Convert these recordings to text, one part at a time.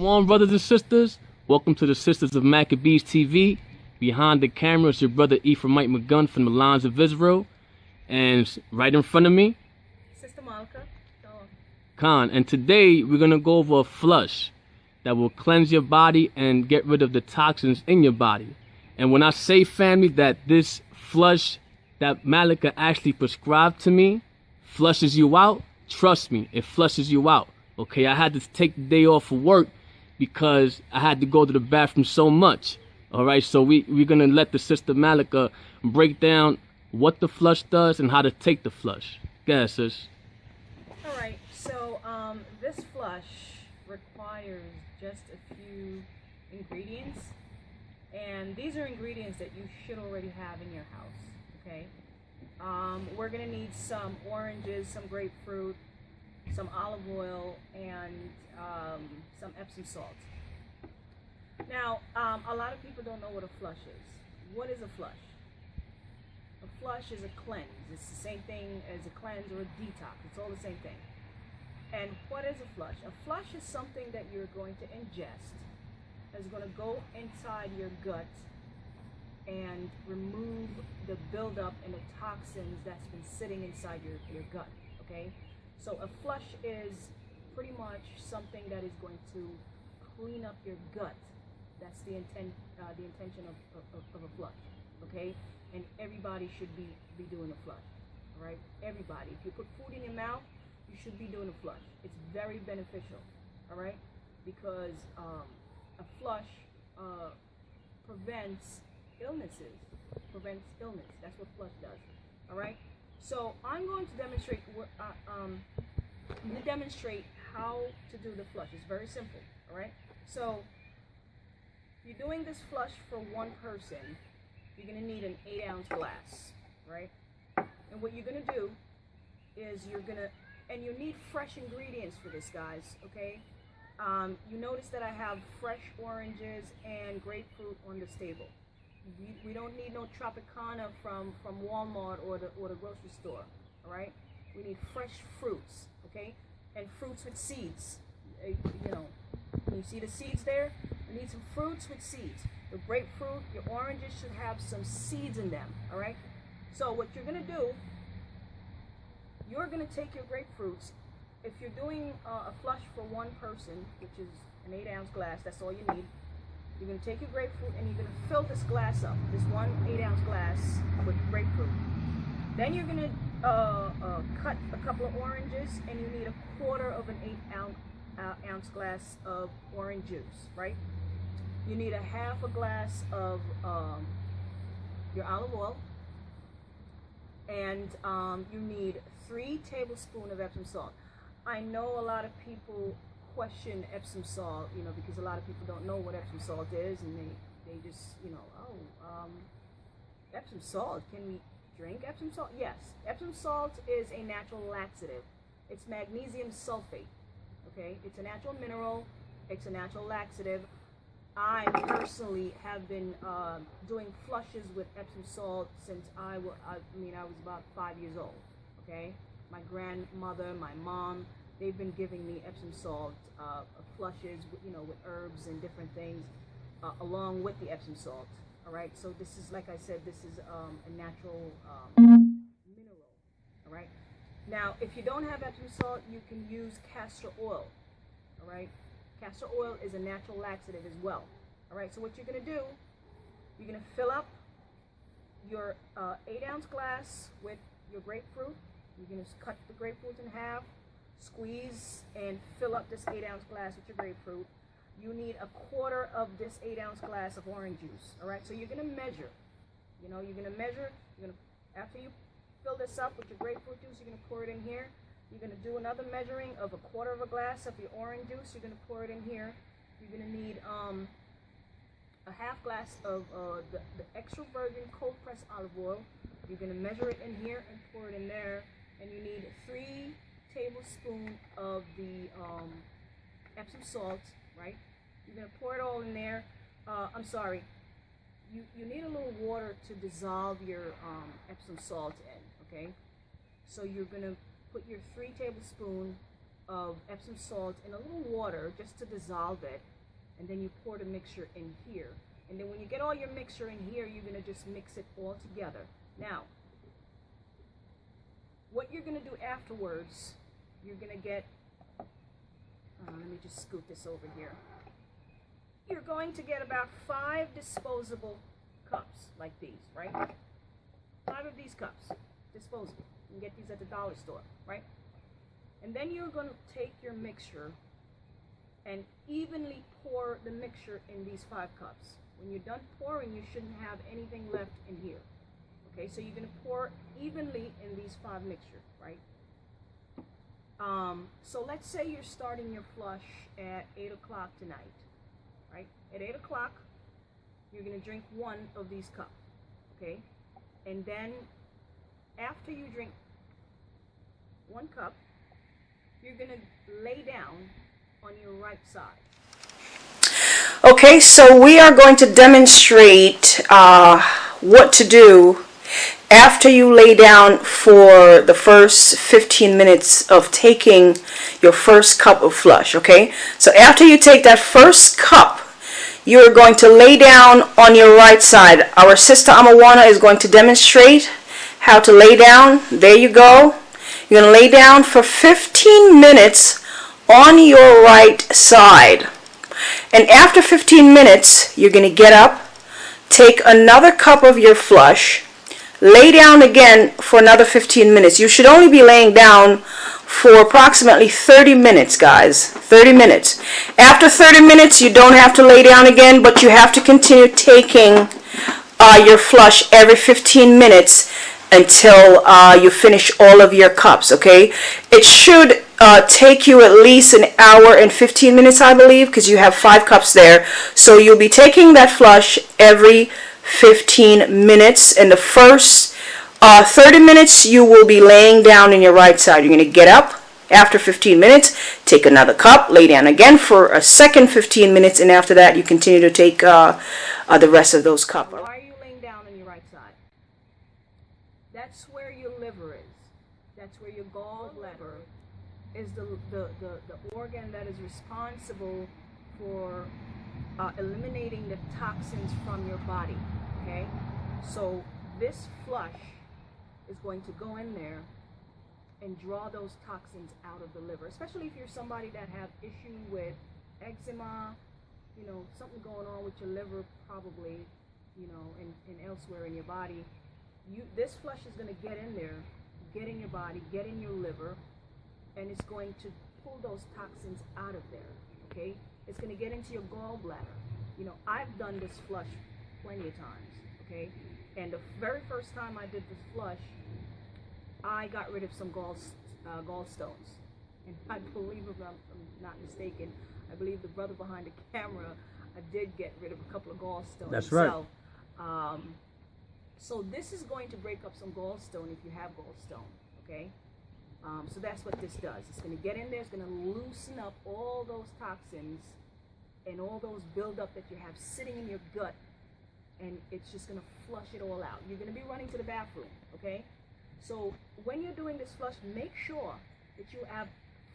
Shalom, brothers and sisters. Welcome to the Sisters of Maccabees TV. Behind the camera is your brother Ephraimite McGunn from the Lines of Israel. And right in front of me, Sister Malakah. Khan. And today we're going to go over a flush that will cleanse your body and get rid of the toxins in your body. And when I say, family, that this flush that Malakah actually prescribed to me flushes you out, trust me, it flushes you out. Okay, I had to take the day off of work because I had to go to the bathroom so much. All right, so we're going to let the Sister Malakah break down what the flush does and how to take the flush. Go ahead, sis. All right, so this flush requires just a few ingredients. And these are ingredients that you should already have in your house, okay? We're going to need some oranges, some grapefruit, some olive oil, and some Epsom salt. Now, a lot of people don't know what a flush is. What is a flush? A flush is a cleanse. It's the same thing as a cleanse or a detox. It's all the same thing. And what is a flush? A flush is something that you're going to ingest that's going to go inside your gut and remove the buildup and the toxins that's been sitting inside your gut, okay? So a flush is pretty much something that is going to clean up your gut. That's the intention of a flush, okay? And everybody should be doing a flush, all right? Everybody. If you put food in your mouth, you should be doing a flush. It's very beneficial, all right? Because a flush prevents illnesses, That's what flush does, all right? So I'm going to demonstrate how to do the flush. It's very simple, all right? So you're doing this flush for one person. You're going to need an 8-ounce glass, right? And what you're going to do is and you need fresh ingredients for this, guys, okay? You notice that I have fresh oranges and grapefruit on this table. We don't need no Tropicana from Walmart or the grocery store, all right? We need fresh fruits, okay? And fruits with seeds. You see the seeds there? We need some fruits with seeds. The grapefruit, your oranges should have some seeds in them, all right? So what you're going to do, you're going to take your grapefruits. If you're doing a flush for one person, which is an 8-ounce glass, that's all you need. You're going to take your grapefruit and you're going to fill this glass up, this one 8-ounce glass with grapefruit. Then you're going to cut a couple of oranges, and you need a quarter of an 8-ounce glass of orange juice, right? You need a half a glass of your olive oil, and you need 3 tablespoons of Epsom salt. I know a lot of people question Epsom salt, because a lot of people don't know what Epsom salt is, and they just, Epsom salt, can we drink Epsom salt? Yes, Epsom salt is a natural laxative. It's magnesium sulfate, okay? It's a natural mineral. It's a natural laxative. I personally have been doing flushes with Epsom salt since I was about 5 years old, okay? My grandmother, my mom, they've been giving me Epsom salt flushes, with herbs and different things, along with the Epsom salt. All right. So this is, like I said, this is a natural mineral. All right. Now, if you don't have Epsom salt, you can use castor oil. All right. Castor oil is a natural laxative as well. All right. So what you're gonna do, you're gonna fill up your 8-ounce glass with your grapefruit. You're gonna cut the grapefruit in half. Squeeze and fill up this 8-ounce glass with your grapefruit. You need a quarter of this 8-ounce glass of orange juice. All right, so you're gonna measure. After you fill this up with your grapefruit juice, you're gonna pour it in here. You're gonna do another measuring of a quarter of a glass of your orange juice. You're gonna pour it in here. You're gonna need a half glass of the extra virgin cold pressed olive oil. You're gonna measure it in here and pour it in there. And you need 3 tablespoons of the Epsom salt, right? You're going to pour it all in there. I'm sorry. You need a little water to dissolve your Epsom salt in, okay? So you're going to put your 3 tablespoons of Epsom salt in a little water just to dissolve it. and then you pour the mixture in here. And then when you get all your mixture in here, you're going to just mix it all together. Now, what you're going to do afterwards, you're going to get, let me just scoot this over here. You're going to get about 5 disposable cups like these, right? 5 of these cups, disposable. You can get these at the dollar store, right? And then you're going to take your mixture and evenly pour the mixture in these 5 cups. When you're done pouring, you shouldn't have anything left in here. Okay, so you're going to pour evenly in these 5 mixture, right? So let's say you're starting your flush at 8 o'clock tonight, right? At 8 o'clock, you're going to drink 1 of these cups, okay? And then after you drink 1 cup, you're going to lay down on your right side. Okay, so we are going to demonstrate what to do after you lay down for the first 15 minutes of taking your first cup of flush, okay? So after you take that first cup, you're going to lay down on your right side. Our sister Amawana is going to demonstrate how to lay down. There you go. You're going to lay down for 15 minutes on your right side. And after 15 minutes, you're going to get up, take another cup of your flush, lay down again for another 15 minutes. You should only be laying down for approximately 30 minutes, guys. 30 minutes. After 30 minutes, you don't have to lay down again, but you have to continue taking your flush every 15 minutes until you finish all of your cups, okay? It should take you at least an hour and 15 minutes, I believe, because you have 5 cups there. So you'll be taking that flush every 15 minutes. In the first 30 minutes, you will be laying down in your right side. You're going to get up after 15 minutes, take another cup, lay down again for a second 15 minutes, and after that, you continue to take the rest of those cups. Why are you laying down on your right side? That's where your liver is. That's where your gallbladder is, the organ that is responsible for eliminating the toxins from your body, okay? So this flush is going to go in there and draw those toxins out of the liver, especially if you're somebody that have issue with eczema, you know, something going on with your liver probably, you know, and elsewhere in your body. This flush is going to get in there, get in your body, get in your liver, and it's going to pull those toxins out of there, okay? It's going to get into your gallbladder. You know, I've done this flush plenty of times, okay? And the very first time I did this flush, I got rid of some gallstones. And I believe, if I'm not mistaken, I believe the brother behind the camera, I did get rid of a couple of gallstones. That's right. So this is going to break up some gallstone if you have gallstone, okay? So that's what this does. It's going to get in there, it's going to loosen up all those toxins and all those buildup that you have sitting in your gut, and it's just going to flush it all out. You're going to be running to the bathroom, okay? So when you're doing this flush, make sure that you have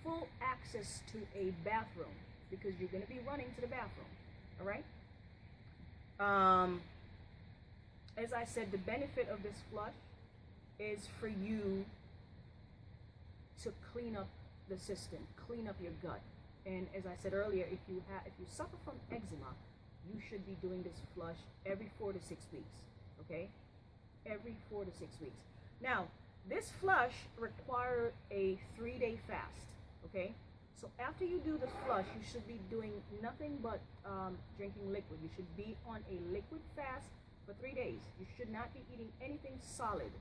full access to a bathroom, because you're going to be running to the bathroom, all right? As I said, the benefit of this flush is for you to clean up the system, clean up your gut. And as I said earlier, if you suffer from eczema, you should be doing this flush every 4 to 6 weeks, okay? Every 4 to 6 weeks. Now, this flush requires a 3-day fast, okay? So after you do the flush, you should be doing nothing but drinking liquid. You should be on a liquid fast for 3 days. You should not be eating anything solid,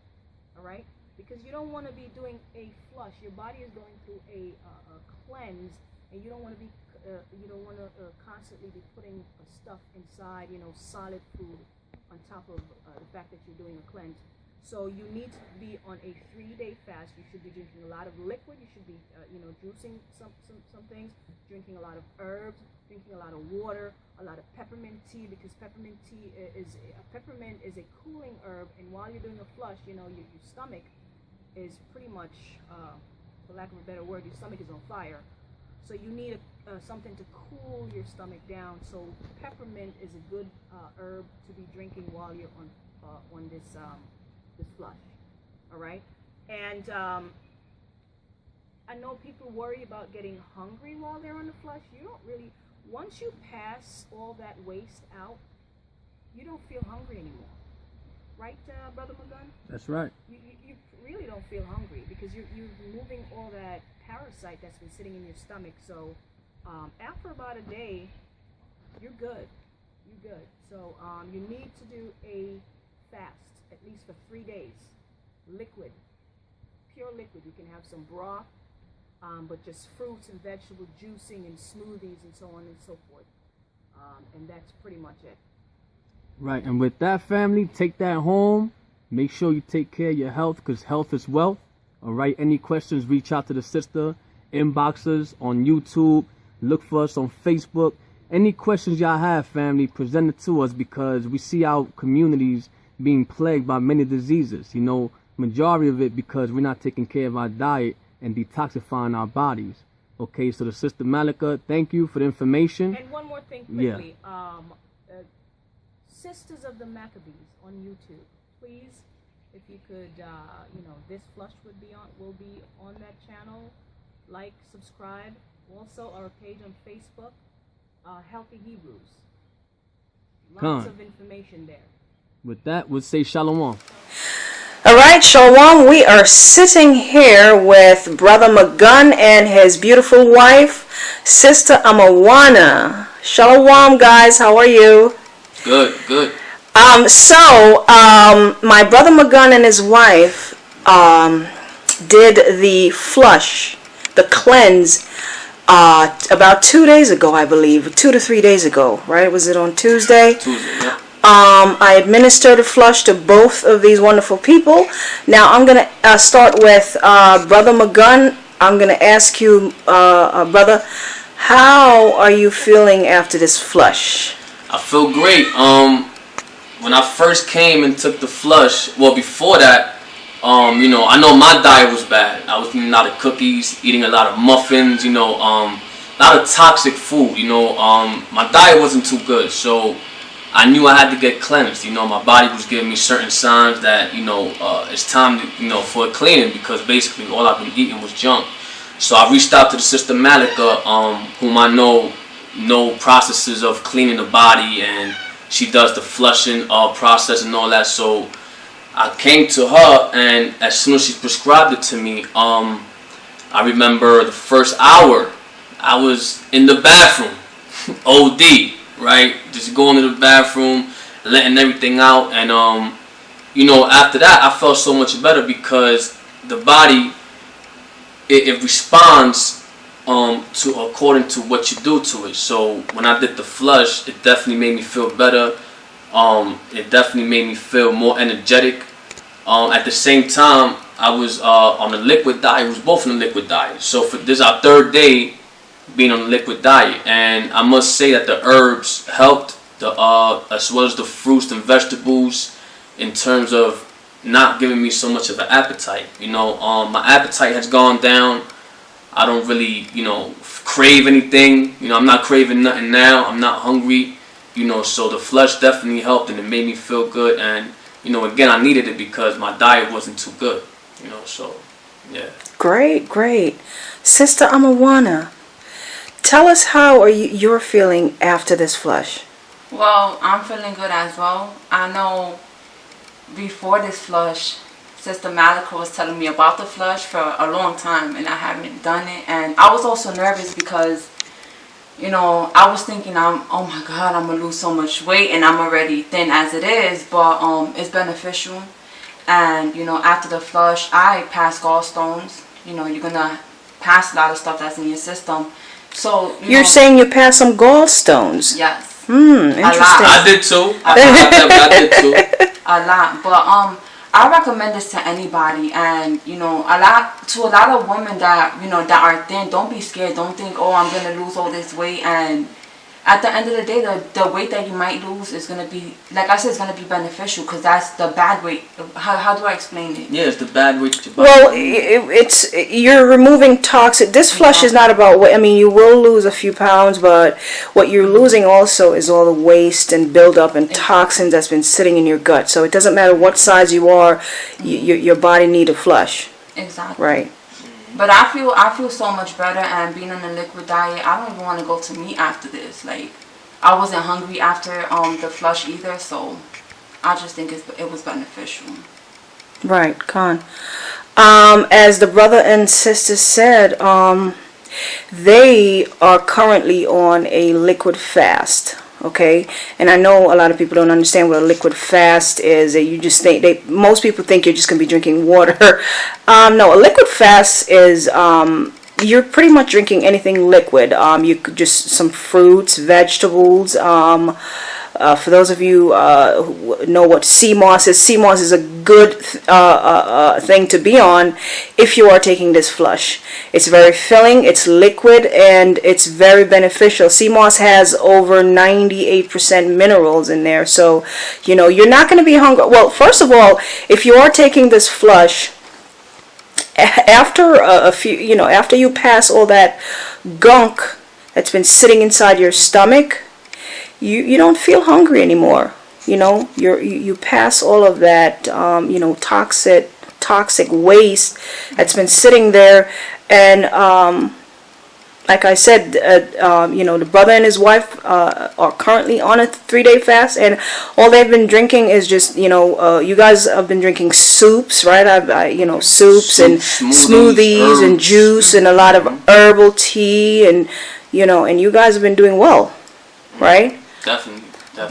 all right? Because you don't want to be doing a flush. Your body is going through a cleanse, and you don't want to be, constantly be putting stuff inside, you know, solid food on top of the fact that you're doing a cleanse. So you need to be on a 3-day fast. You should be drinking a lot of liquid. You should be, juicing some things, drinking a lot of herbs, drinking a lot of water, a lot of peppermint tea, because peppermint is a cooling herb, and while you're doing a flush, you know, your stomach is pretty much, for lack of a better word, your stomach is on fire. So you need something to cool your stomach down. So peppermint is a good herb to be drinking while you're on this flush. All right, and I know people worry about getting hungry while they're on the flush. You don't really. Once you pass all that waste out, you don't feel hungry anymore. Right, Brother Magun? That's right. You really don't feel hungry because you're removing all that parasite that's been sitting in your stomach. So after about a day, you're good. You're good. So you need to do a fast, at least for 3 days. Liquid, pure liquid. You can have some broth, but just fruits and vegetable juicing and smoothies and so on and so forth. And that's pretty much it. Right, and with that, family, take that home. Make sure you take care of your health, because health is wealth. All right, any questions, reach out to the sister. Inbox us on YouTube. Look for us on Facebook. Any questions y'all have, family, present it to us, because we see our communities being plagued by many diseases. You know, majority of it because we're not taking care of our diet and detoxifying our bodies. Okay, so the Sister Malakah, thank you for the information. And one more thing quickly. Yeah. Sisters of the Maccabees on YouTube, please, if you could, this flush will be on that channel. Like, subscribe. Also, our page on Facebook, Healthy Hebrews. Lots of information there. With that, we'll say Shalom. All right, Shalom. We are sitting here with Brother Magun and his beautiful wife, Sister Amawana. Shalom, guys. How are you? Good, good. My brother Magun and his wife did the flush, the cleanse, about 2 days ago, I believe. 2 to 3 days ago, right? Was it on Tuesday? Tuesday, yeah. I administered a flush to both of these wonderful people. Now I'm going to start with Brother Magun. I'm going to ask you, brother, how are you feeling after this flush? I feel great. When I first came and took the flush, well, before that, I know my diet was bad. I was eating a lot of cookies, eating a lot of muffins, a lot of toxic food, my diet wasn't too good, so I knew I had to get cleansed. My body was giving me certain signs that, it's time to, for a cleaning, because basically all I've been eating was junk. So I reached out to the Sister Malakah, whom I know processes of cleaning the body, and she does the flushing process and all that. So I came to her, and as soon as she prescribed it to me, I remember the first hour I was in the bathroom, OD, right? Just going to the bathroom, letting everything out, and after that I felt so much better, because the body it responds according to what you do to it. So when I did the flush, it definitely made me feel better. It definitely made me feel more energetic. At the same time, I was on a liquid diet. We was both on a liquid diet. So this is our 3rd day being on a liquid diet, and I must say that the herbs helped, as well as the fruits and vegetables, in terms of not giving me so much of an appetite. My appetite has gone down. I don't really, crave anything. I'm not craving nothing now. I'm not hungry. So the flush definitely helped, and it made me feel good. And, again, I needed it because my diet wasn't too good. So, yeah. Great. Sister Amawana, tell us how you're feeling after this flush. Well, I'm feeling good as well. I know before this flush, Sister Malakah was telling me about the flush for a long time, and I haven't done it. And I was also nervous because, I was thinking, oh my God, I'm going to lose so much weight, and I'm already thin as it is, but it's beneficial. And, after the flush, I passed gallstones. You're going to pass a lot of stuff that's in your system. So, You're saying you passed some gallstones? Yes. Interesting. I did too. I did too. A lot. But, I recommend this to anybody, and a lot of women that that are thin. Don't be scared. Don't think, oh, I'm gonna lose all this weight and at the end of the day, the weight that you might lose is going to be, like I said, it's going to be beneficial because that's the bad weight. How do I explain it? Yeah, it's the bad weight. Your body. Well, you're removing toxic. This flush is not about weight. I mean, you will lose a few pounds, but what you're losing also is all the waste and buildup and toxins that's been sitting in your gut. So it doesn't matter what size you are, your body need a flush. Exactly. Right. But I feel so much better, and being on a liquid diet, I don't even want to go to meat after this. Like, I wasn't hungry after the flush either, so I just think it was beneficial. Right, Khan. As the brother and sister said, they are currently on a liquid fast. Okay, and I know a lot of people don't understand what a liquid fast is. You just think most people think you're just gonna be drinking water. No, a liquid fast is you're pretty much drinking anything liquid. You could just some fruits, vegetables. For those of you who know what sea moss is a good thing to be on if you are taking this flush. It's very filling, it's liquid, and it's very beneficial. Sea moss has over 98% minerals in there, so you know you're not going to be hungry. Well, first of all, if you are taking this flush, after after you pass all that gunk that's been sitting inside your stomach, you don't feel hungry anymore. You know, you pass all of that toxic waste that's been sitting there, and like I said, the brother and his wife are currently on a 3-day fast, and all they've been drinking is just you guys have been drinking soups, right? Soups and smoothies and juice and a lot of herbal tea, and you guys have been doing well, right? Definitely.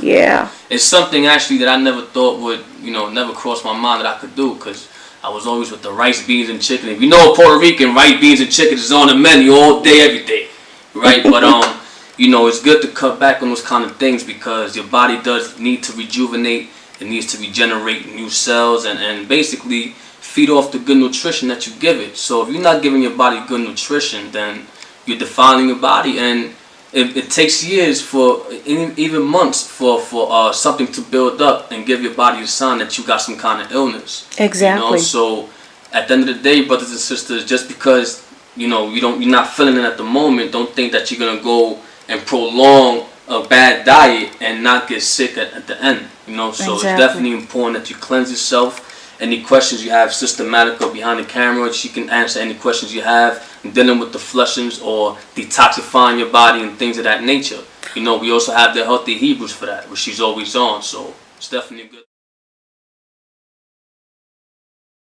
Yeah. It's something actually that I never thought would, never crossed my mind that I could do, because I was always with the rice, beans, and chicken. If you know a Puerto Rican, rice, beans, and chicken is on the menu all day, every day, right? But it's good to cut back on those kind of things because your body does need to rejuvenate. It needs to regenerate new cells and basically feed off the good nutrition that you give it. So if you're not giving your body good nutrition, then you're defiling your body, and it takes years even months for something to build up and give your body a sign that you got some kind of illness. Exactly. So at the end of the day, brothers and sisters, just because you're not feeling it at the moment, don't think that you're gonna go and prolong a bad diet and not get sick at the end. So Exactly. It's definitely important that you cleanse yourself. Any questions you have, Sister Malakah behind the camera, she can answer any questions you have dealing with the flushings or detoxifying your body and things of that nature. We also have the Healthy Hebrews for that, which she's always on, so it's definitely good.